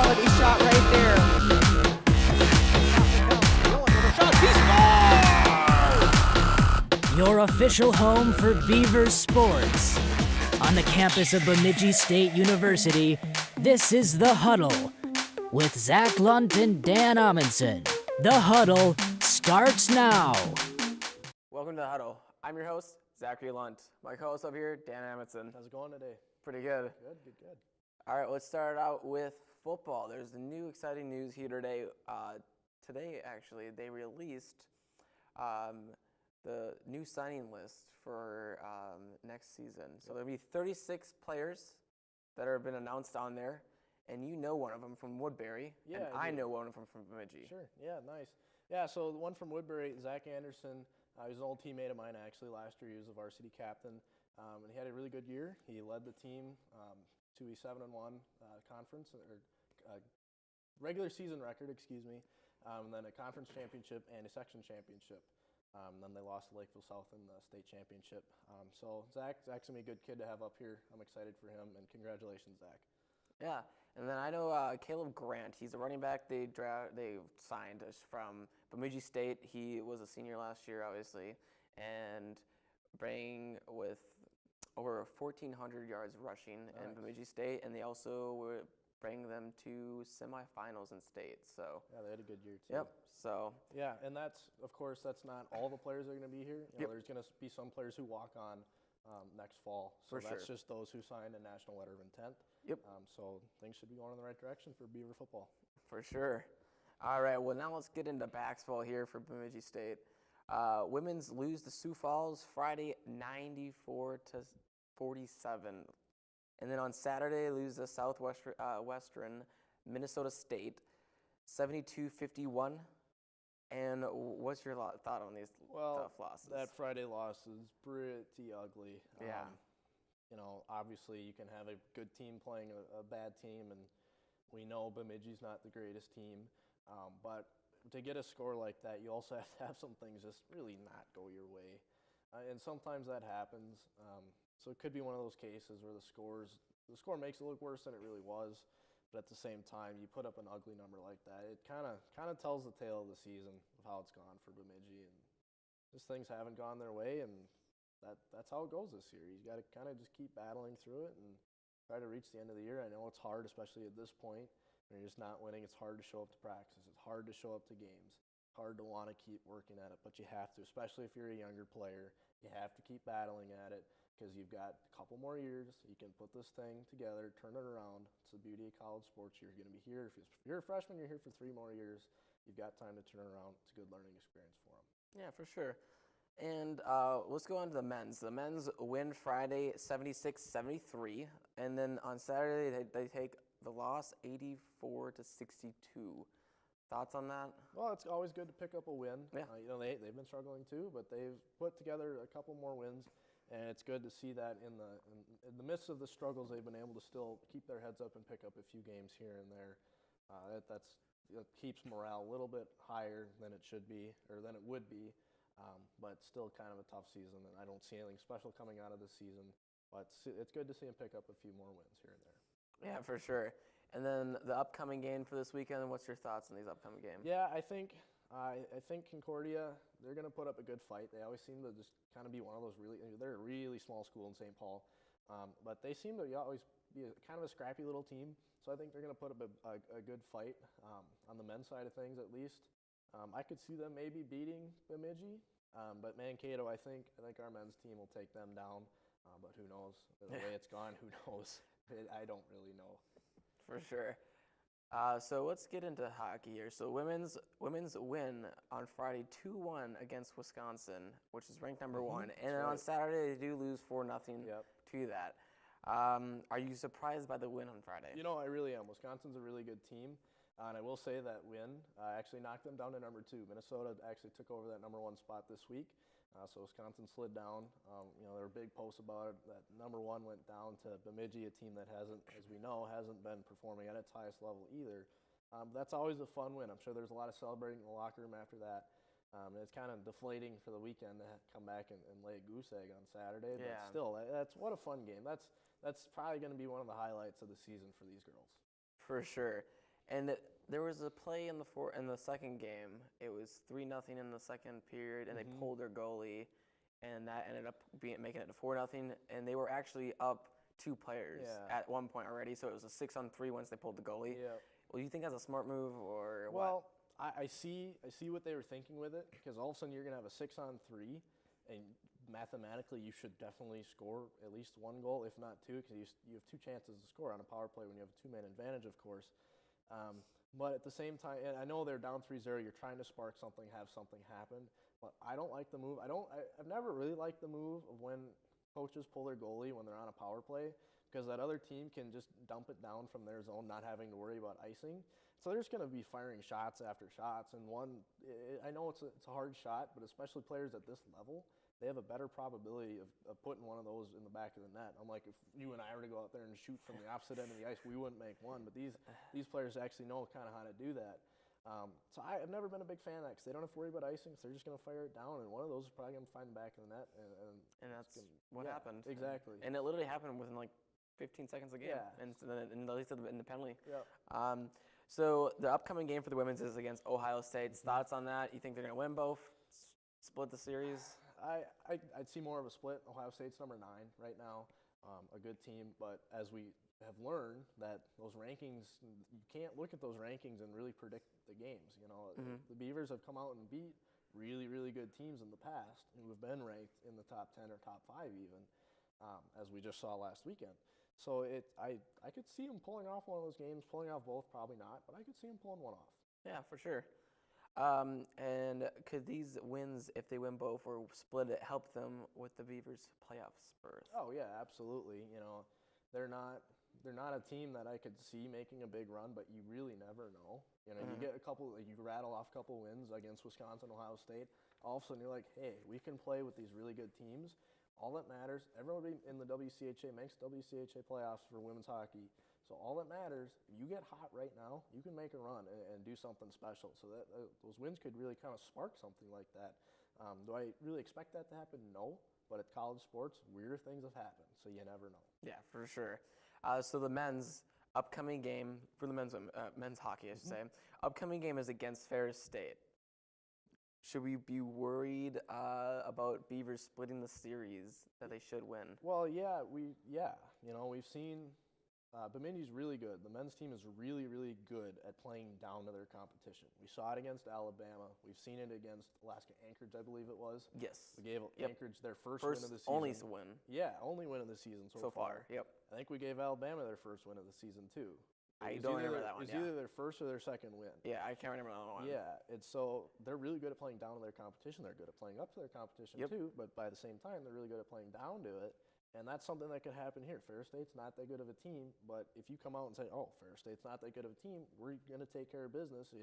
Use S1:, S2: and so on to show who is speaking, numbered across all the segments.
S1: quality shot right there.
S2: Your official home for Beaver sports. On the campus of Bemidji State University, this is The Huddle with Zach Lunt and Dan Amundsen. The Huddle starts now.
S3: Welcome to The Huddle. I'm your host, Zachary Lunt. My co-host over here, Dan Amundsen.
S4: How's it going today?
S3: Pretty good.
S4: Good.
S3: All right, let's start out with football. There's the new exciting news here today. Today, actually, they released the new signing list for next season. So there'll be 36 players that have been announced on there, and you know one of them from Woodbury, and I know one of them from Bemidji.
S4: Sure, yeah, nice. Yeah, so the one from Woodbury, Zach Anderson, he was an old teammate of mine actually. Last year he was a varsity captain, and he had a really good year. He led the team to a 7-1 conference, or regular season record, and then a conference championship and a section championship. Then they lost to Lakeville South in the state championship. So Zach's going to be a good kid to have up here. I'm excited for him, and congratulations, Zach.
S3: Yeah, and then I know Caleb Grant. He's a running back they signed us from Bemidji State. He was a senior last year, obviously, and bringing with over 1,400 yards rushing in Bemidji State, and they also were bring them to semifinals in state. So
S4: yeah, they had a good year too.
S3: Yep. So
S4: yeah, and that's not all the players that are going to be here. There's going to be some players who walk on next fall. So that's just those who signed a national letter of intent.
S3: Yep.
S4: So things should be going in the right direction for Beaver football. For
S3: sure. All right. Well, now let's get into basketball here for Bemidji State. Women's lose to Sioux Falls Friday, 94-47. And then on Saturday, lose to Southwestern Minnesota State, 72-51. And what's your thought on these tough losses?
S4: That Friday loss is pretty ugly.
S3: Yeah.
S4: Obviously you can have a good team playing a bad team, and we know Bemidji's not the greatest team. But to get a score like that, you also have to have some things just really not go your way. And sometimes that happens. So it could be one of those cases where the score makes it look worse than it really was. But at the same time, you put up an ugly number like that, it kind of tells the tale of the season of how it's gone for Bemidji, and just things haven't gone their way, and that's how it goes this year. You got to kind of just keep battling through it and try to reach the end of the year. I know it's hard, especially at this point when you're just not winning. It's hard to show up to practice. It's hard to show up to games. It's hard to want to keep working at it, but you have to, especially if you're a younger player. You have to keep battling at it, because you've got a couple more years. You can put this thing together, turn it around. It's the beauty of college sports. You're going to be here. If you're a freshman, you're here for 3 more years. You've got time to turn it around. It's a good learning experience for them.
S3: Yeah, for sure. And let's go on to the men's. The men's win Friday 76-73. And then on Saturday, they take the loss 84-62. Thoughts on that?
S4: Well, it's always good to pick up a win.
S3: Yeah.
S4: They've been struggling too, but they've put together a couple more wins. And it's good to see that in the midst of the struggles, they've been able to still keep their heads up and pick up a few games here and there. That keeps morale a little bit higher than it should be, or than it would be, but still kind of a tough season. And I don't see anything special coming out of this season, but it's good to see them pick up a few more wins here and there.
S3: Yeah, for sure. And then the upcoming game for this weekend, what's your thoughts on these upcoming games?
S4: Yeah, I think Concordia, they're going to put up a good fight. They always seem to just kind of be one of those they're a really small school in St. Paul, but they seem to always be kind of a scrappy little team. So I think they're going to put up a good fight on the men's side of things at least. I could see them maybe beating Bemidji, but Mankato, I think our men's team will take them down. But who knows? The way it's gone, who knows? I don't really know.
S3: For sure. So let's get into hockey here. So women's win on Friday 2-1 against Wisconsin, which is ranked number 1. And then on Saturday they do lose 4-0 to that. Are you surprised by the win on Friday?
S4: I really am. Wisconsin's a really good team. And I will say that win actually knocked them down to number 2. Minnesota actually took over that number 1 spot this week. So Wisconsin slid down. There were big posts about it. That number 1 went down to Bemidji, a team that hasn't been performing at its highest level either. That's always a fun win. I'm sure there's a lot of celebrating in the locker room after that. It's kind of deflating for the weekend to come back and lay a goose egg on Saturday. But still, what a fun game. That's probably going to be one of the highlights of the season for these girls.
S3: For sure. And there was a play in the second game. It was 3-0 in the second period, and they pulled their goalie, and that ended up making it a 4-0. And they were actually up 2 players at one point already, so it was a 6-on-3 once they pulled the goalie.
S4: Yeah.
S3: Well, you think that's a smart move or what?
S4: Well, I see what they were thinking with it, because all of a sudden you're going to have a 6-on-3, and mathematically you should definitely score at least 1 goal, if not 2, because you have 2 chances to score on a power play when you have a 2-man advantage, of course. But at the same time, and I know they're down 3-0, you're trying to spark something, have something happen, but I don't like the move. I've never really liked the move of when coaches pull their goalie when they're on a power play, because that other team can just dump it down from their zone, not having to worry about icing. So they're just going to be firing shots after shots, and I know it's a hard shot, but especially players at this level, they have a better probability of putting one of those in the back of the net. Unlike if you and I were to go out there and shoot from the opposite end of the ice, we wouldn't make one. But these players actually know kind of how to do that. So I've never been a big fan of that, because they don't have to worry about icing, so they're just going to fire it down, and one of those is probably going to find the back of the net.
S3: And that's what happened.
S4: Exactly.
S3: And it literally happened within like 15 seconds of the game.
S4: Yeah.
S3: And at least in the penalty.
S4: Yep.
S3: So the upcoming game for the women's is against Ohio State. Thoughts on that? You think they're going to win both? Split the series?
S4: I'd see more of a split. Ohio State's number 9 right now, a good team. But as we have learned, that those rankings, you can't look at those rankings and really predict the games. You know, the Beavers have come out and beat really, really good teams in the past who have been ranked in the top 10 or top 5 even, as we just saw last weekend. So I could see them pulling off one of those games, pulling off both, probably not, but I could see them pulling one off.
S3: Yeah, for sure. And could these wins, if they win both or split it, help them with the Beavers' playoff berth?
S4: Oh yeah, absolutely. You know, they're not a team that I could see making a big run, but you really never know. You know, you get you rattle off a couple wins against Wisconsin, Ohio State. All of a sudden you're like, hey, we can play with these really good teams. All that matters, everybody in the WCHA makes WCHA playoffs for women's hockey. So all that matters, if you get hot right now, you can make a run and do something special. So that those wins could really kind of spark something like that. Do I really expect that to happen? No. But at college sports, weird things have happened, so you never know.
S3: Yeah, for sure. So the men's upcoming game, for the men's hockey, I should say, upcoming game is against Ferris State. Should we be worried about Beavers splitting the series that they should win?
S4: Well, yeah. You know, we've seen Bemidji's really good. The men's team is really, really good at playing down to their competition. We saw it against Alabama. We've seen it against Alaska Anchorage, I believe it was.
S3: Yes.
S4: We gave Anchorage their first win of the season.
S3: Only win.
S4: Yeah, only win of the season so far.
S3: Yep.
S4: I think we gave Alabama their first win of the season too.
S3: I don't remember that one.
S4: It was either their first or their second win.
S3: Yeah, I can't remember that one.
S4: Yeah, and so they're really good at playing down to their competition. They're good at playing up to their competition too, but by the same time, they're really good at playing down to it. And that's something that could happen here. Ferris State's not that good of a team, but if you come out and say, oh, Ferris State's not that good of a team, we're going to take care of business, and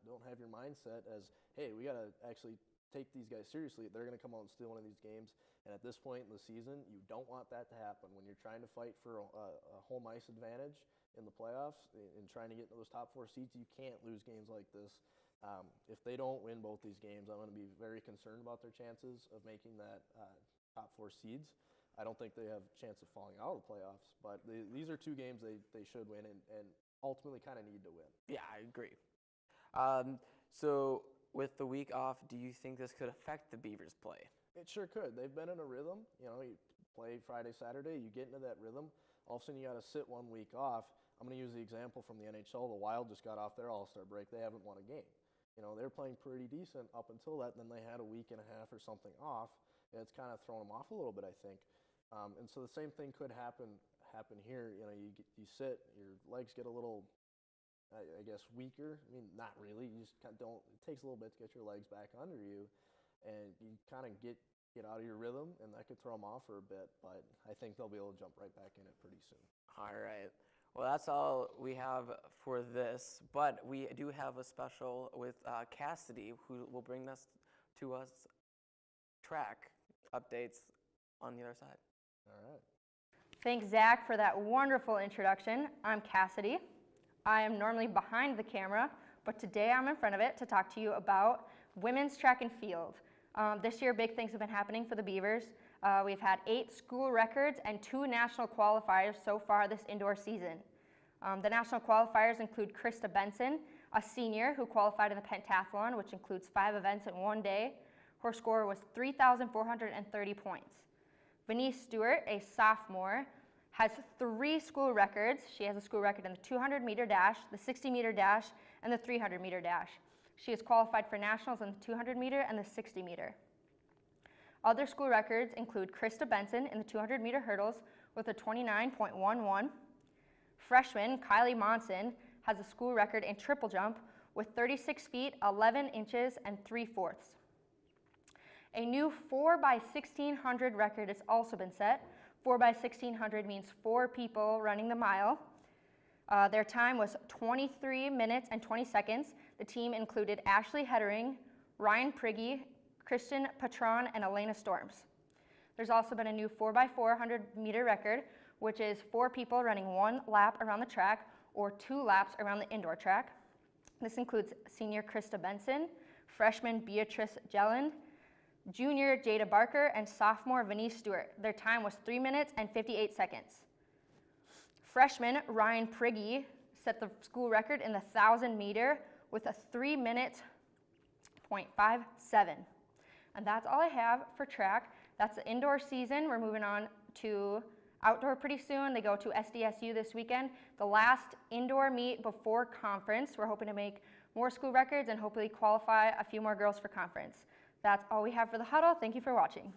S4: don't have your mindset as, hey, we got to actually take these guys seriously. They're going to come out and steal one of these games. And at this point in the season, you don't want that to happen. When you're trying to fight for a home ice advantage in the playoffs and trying to get into those top 4 seeds, you can't lose games like this. If they don't win both these games, I'm going to be very concerned about their chances of making that top 4 seeds. I don't think they have a chance of falling out of the playoffs, but these are 2 games they should win and ultimately kind of need to win.
S3: Yeah, I agree. So with the week off, do you think this could affect the Beavers' play?
S4: It sure could. They've been in a rhythm. You know, you play Friday, Saturday, you get into that rhythm. All of a sudden you got to sit 1 week off. I'm going to use the example from the NHL. The Wild just got off their All-Star break. They haven't won a game. You know, they're playing pretty decent up until that, and then they had a week and a half or something off, and it's kind of thrown them off a little bit, I think. And so the same thing could happen here. You know, you sit, your legs get a little, I guess, weaker. I mean, not really. You just kind of don't. It takes a little bit to get your legs back under you, and you kind of get out of your rhythm, and that could throw them off for a bit. But I think they'll be able to jump right back in it pretty soon.
S3: All right. Well, that's all we have for this, but we do have a special with Cassidy, who will bring us track updates on the other side.
S4: All right.
S1: Thanks, Zach, for that wonderful introduction. I'm Cassidy. I am normally behind the camera, but today I'm in front of it to talk to you about women's track and field. This year, big things have been happening for the Beavers. We've had 8 school records and 2 national qualifiers so far this indoor season. The national qualifiers include Krista Benson, a senior who qualified in the pentathlon, which includes 5 events in one day. Her score was 3,430 points. Venice Stewart, a sophomore, has 3 school records. She has a school record in the 200-meter dash, the 60-meter dash, and the 300-meter dash. She is qualified for nationals in the 200-meter and the 60-meter. Other school records include Krista Benson in the 200-meter hurdles with a 29.11. Freshman Kylie Monson has a school record in triple jump with 36 feet, 11 inches, and 3/4. A new 4x1600 record has also been set. 4x1600 means 4 people running the mile. Their time was 23 minutes and 20 seconds. The team included Ashley Hettering, Ryan Prigge, Christian Patron, and Elena Storms. There's also been a new 4x400 meter record, which is 4 people running 1 lap around the track or 2 laps around the indoor track. This includes senior Krista Benson, freshman Beatrice Jelland, junior Jada Barker, and sophomore Venice Stewart. Their time was 3 minutes and 58 seconds. Freshman Ryan Prigge set the school record in the 1,000 meter with a 3:57. And that's all I have for track. That's the indoor season. We're moving on to outdoor pretty soon. They go to SDSU this weekend. The last indoor meet before conference. We're hoping to make more school records and hopefully qualify a few more girls for conference. That's all we have for the huddle. Thank you for watching.